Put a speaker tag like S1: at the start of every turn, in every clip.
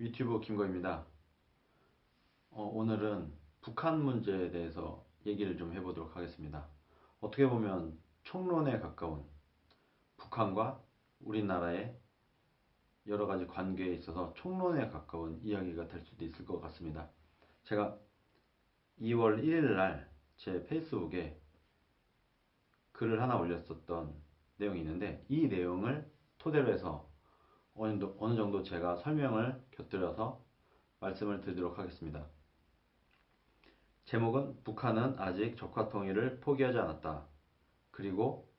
S1: 유튜브 김거입니다. 오늘은 북한 문제에 대해서 얘기를 좀 해보도록 하겠습니다. 어떻게 보면 총론에 가까운 북한과 우리나라의 여러 가지 관계에 있어서 총론에 가까운 이야기가 될 수도 있을 것 같습니다. 제가 2월 1일 날 제 페이스북에 글을 하나 올렸었던 내용이 있는데, 이 내용을 토대로 해서 어느 정도 제가 설명을 곁들여서 말씀을 드리도록 하겠습니다. 제목은 북한은 아직 적화통일을 포기하지 않았다. 그리고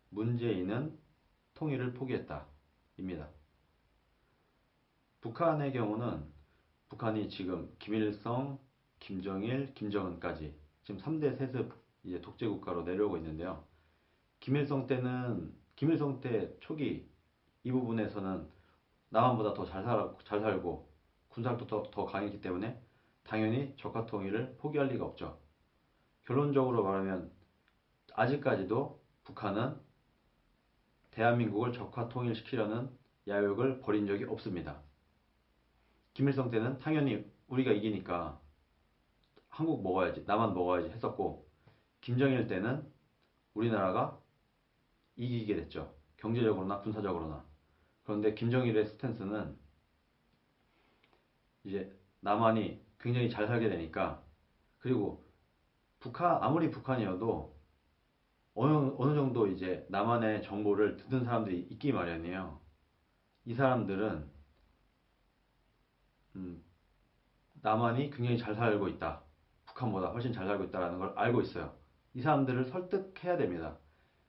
S1: 문재인은 통일을 포기했다. 입니다. 북한의 경우는 북한이 지금 김일성, 김정일, 김정은까지 지금 3대 세습 이제 독재국가로 내려오고 있는데요. 김일성 때 초기 이 부분에서는 남한보다 더 잘 살고 군사력도 더 강했기 때문에 당연히 적화통일을 포기할 리가 없죠. 결론적으로 말하면 아직까지도 북한은 대한민국을 적화통일시키려는 야욕을 버린 적이 없습니다. 김일성 때는 당연히 우리가 이기니까 한국 먹어야지, 남한 먹어야지 했었고, 김정일 때는 우리나라가 이기게 됐죠. 경제적으로나 군사적으로나. 그런데 김정일의 스탠스는 이제 남한이 굉장히 잘 살게 되니까, 그리고 아무리 북한이어도 어느 정도 이제 남한의 정보를 듣는 사람들이 있기 마련이에요. 이 사람들은 남한이 굉장히 잘 살고 있다, 북한보다 훨씬 잘 살고 있다는 걸 알고 있어요. 이 사람들을 설득해야 됩니다.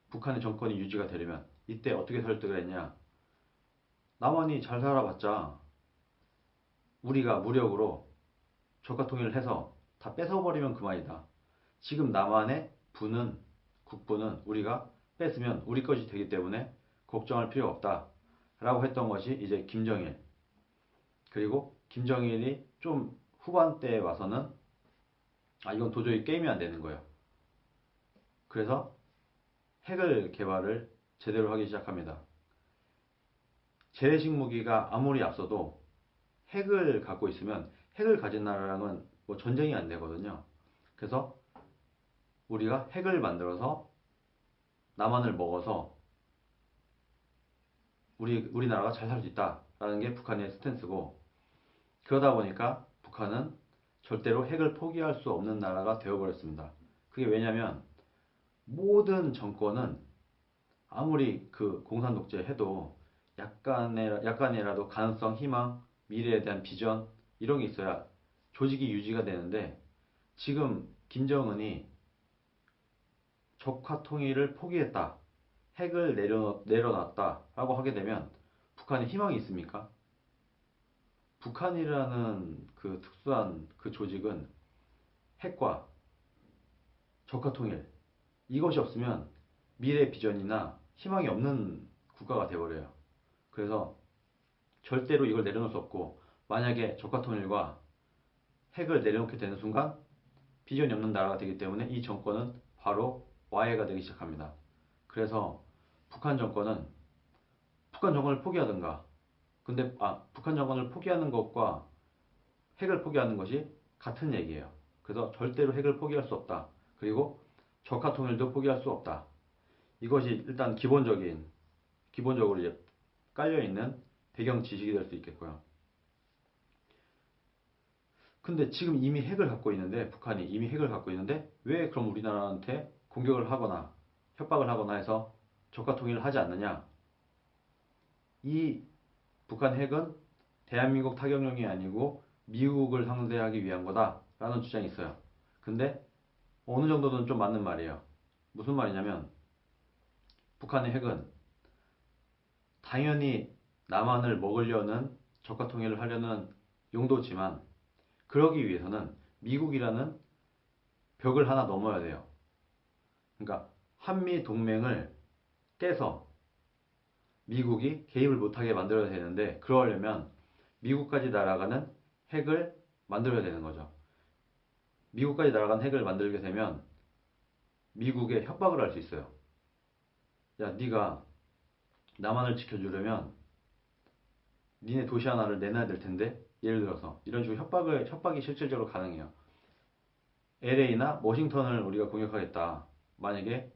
S1: 북한의 정권이 유지가 되려면. 이때 어떻게 설득을 했냐? 남한이 잘 살아봤자 우리가 무력으로 적화통일을 해서 다 뺏어버리면 그만이다. 지금 남한의 국부는 우리가 뺏으면 우리 것이 되기 때문에 걱정할 필요 없다 라고 했던 것이 이제 김정일. 그리고 김정일이 좀 후반대에 와서는 이건 도저히 게임이 안 되는 거예요. 그래서 핵을 개발을 제대로 하기 시작합니다. 재래식 무기가 아무리 앞서도 핵을 갖고 있으면, 핵을 가진 나라랑은 뭐 전쟁이 안 되거든요. 그래서 우리가 핵을 만들어서 남한을 먹어서 우리나라가 잘 살 수 있다라는 게 북한의 스탠스고, 그러다 보니까 북한은 절대로 핵을 포기할 수 없는 나라가 되어버렸습니다. 그게 왜냐면 모든 정권은 아무리 그 공산독재 해도 약간이라도 가능성, 희망, 미래에 대한 비전 이런 게 있어야 조직이 유지가 되는데, 지금 김정은이 적화통일을 포기했다, 핵을 내려놨다 라고 하게 되면 북한에 희망이 있습니까? 북한이라는 그 특수한 그 조직은 핵과 적화통일 이것이 없으면 미래 비전이나 희망이 없는 국가가 되어버려요. 그래서 절대로 이걸 내려놓을 수 없고, 만약에 적화통일과 핵을 내려놓게 되는 순간 비전이 없는 나라가 되기 때문에 이 정권은 바로 와해가 되기 시작합니다. 그래서 북한 정권을 포기하든가. 근데 북한 정권을 포기하는 것과 핵을 포기하는 것이 같은 얘기예요. 그래서 절대로 핵을 포기할 수 없다. 그리고 적화통일도 포기할 수 없다. 이것이 일단 기본적으로 이제 깔려있는 배경 지식이 될 수 있겠고요. 근데 지금 이미 핵을 갖고 있는데, 북한이 이미 핵을 갖고 있는데 왜 그럼 우리나라한테 공격을 하거나 협박을 하거나 해서 적화통일을 하지 않느냐? 이 북한 핵은 대한민국 타격용이 아니고 미국을 상대하기 위한 거다라는 주장이 있어요. 근데 어느 정도는 좀 맞는 말이에요. 무슨 말이냐면, 북한의 핵은 당연히 남한을 먹으려는, 적화통일을 하려는 용도지만, 그러기 위해서는 미국이라는 벽을 하나 넘어야 돼요. 그러니까 한미 동맹을 깨서 미국이 개입을 못하게 만들어야 되는데, 그러려면 미국까지 날아가는 핵을 만들어야 되는 거죠. 미국까지 날아가는 핵을 만들게 되면 미국에 협박을 할 수 있어요. 야, 네가 남한을 지켜주려면 니네 도시 하나를 내놔야 될 텐데 예를 들어서 이런 식으로 협박이 실질적으로 가능해요. LA나 워싱턴을 우리가 공격하겠다. 만약에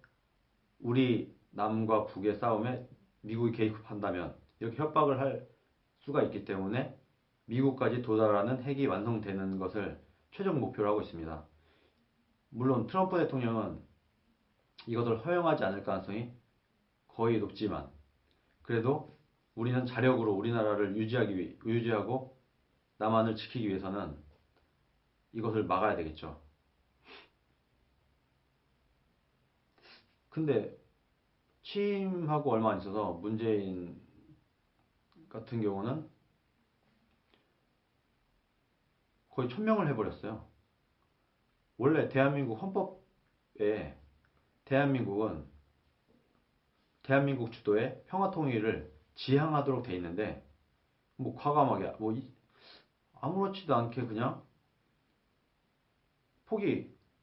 S1: 우리 남과 북의 싸움에 미국이 개입한다면 이렇게 협박을 할 수가 있기 때문에 미국까지 도달하는 핵이 완성되는 것을 최종 목표로 하고 있습니다. 물론 트럼프 대통령은 이것을 허용하지 않을 가능성이 거의 높지만 그래도 우리는 자력으로 우리나라를 유지하고 남한을 지키기 위해서는 이것을 막아야 되겠죠. 근데 취임하고 얼마 안 있어서 문재인 같은 경우는 거의 천명을 해버렸어요. 원래 대한민국 헌법에 대한민국 주도의 평화통일을 지향하도록 돼 있는데 뭐 과감하게 아무렇지도 않게 그냥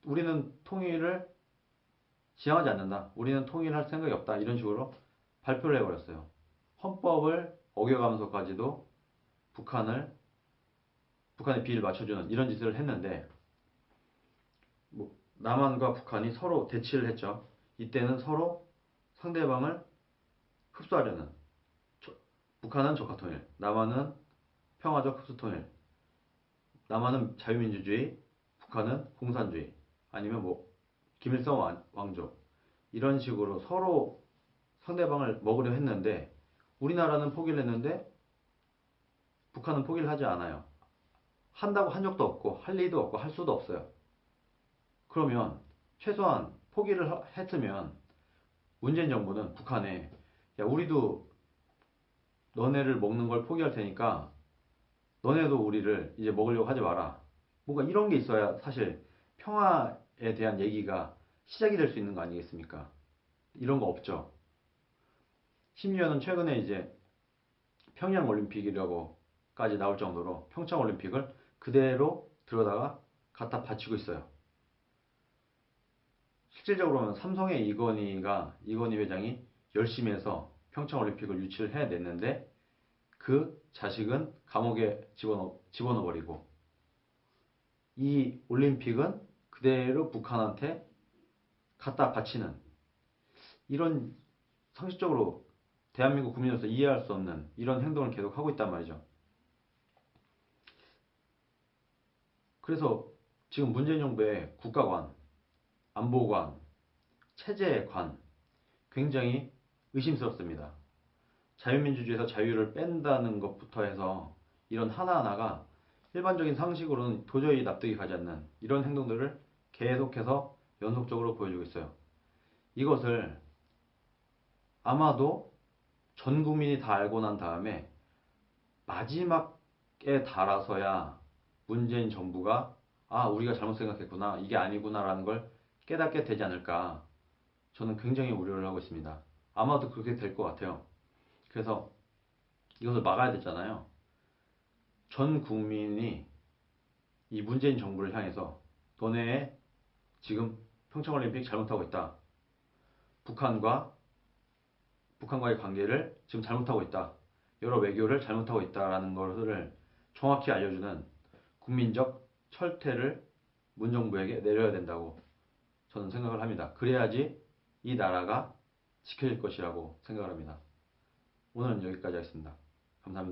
S1: 우리는 통일을 지향하지 않는다. 우리는 통일할 생각이 없다. 이런 식으로 발표를 해버렸어요. 헌법을 어겨가면서까지도 북한의 비위를 맞춰주는 이런 짓을 했는데 남한과 북한이 서로 대치를 했죠. 이때는 서로 상대방을 흡수하려는 북한은 적화통일, 남한은 평화적 흡수통일, 남한은 자유민주주의, 북한은 공산주의, 아니면 김일성 왕조 이런 식으로 서로 상대방을 먹으려 했는데 우리나라는 포기를 했는데 북한은 포기를 하지 않아요. 한다고 한 적도 없고 할 리도 없고 할 수도 없어요. 그러면 최소한 포기를 했으면 문재인 정부는 북한에 야 우리도 너네를 먹는 걸 포기할 테니까 너네도 우리를 이제 먹으려고 하지 마라. 뭔가 이런 게 있어야 사실 평화에 대한 얘기가 시작이 될 수 있는 거 아니겠습니까? 이런 거 없죠. 심지어는 최근에 이제 평양 올림픽이라고까지 나올 정도로 평창 올림픽을 그대로 들어다가 갖다 바치고 있어요. 실질적으로는 삼성의 이건희 회장이 열심히 해서 평창 올림픽을 유치를 해냈는데 그 자식은 감옥에 집어넣어 버리고 이 올림픽은 그대로 북한한테 갖다 바치는 이런 상식적으로 대한민국 국민으로서 이해할 수 없는 이런 행동을 계속 하고 있단 말이죠. 그래서 지금 문재인 정부의 국가관, 안보관, 체제관 굉장히 의심스럽습니다. 자유민주주의에서 자유를 뺀다는 것부터 해서 이런 하나하나가 일반적인 상식으로는 도저히 납득이 가지 않는 이런 행동들을 계속해서 연속적으로 보여주고 있어요. 이것을 아마도 전 국민이 다 알고 난 다음에 마지막에 달아서야 문재인 정부가 우리가 잘못 생각했구나. 이게 아니구나라는 걸 깨닫게 되지 않을까. 저는 굉장히 우려를 하고 있습니다. 아마도 그렇게 될 것 같아요. 그래서 이것을 막아야 되잖아요. 전 국민이 이 문재인 정부를 향해서 너네 지금 평창올림픽 잘못하고 있다. 북한과의 관계를 지금 잘못하고 있다. 여러 외교를 잘못하고 있다라는 것을 정확히 알려주는 국민적 철퇴를 문정부에게 내려야 된다고 저는 생각을 합니다. 그래야지 이 나라가 지켜질 것이라고 생각을 합니다. 오늘은 여기까지 하겠습니다. 감사합니다.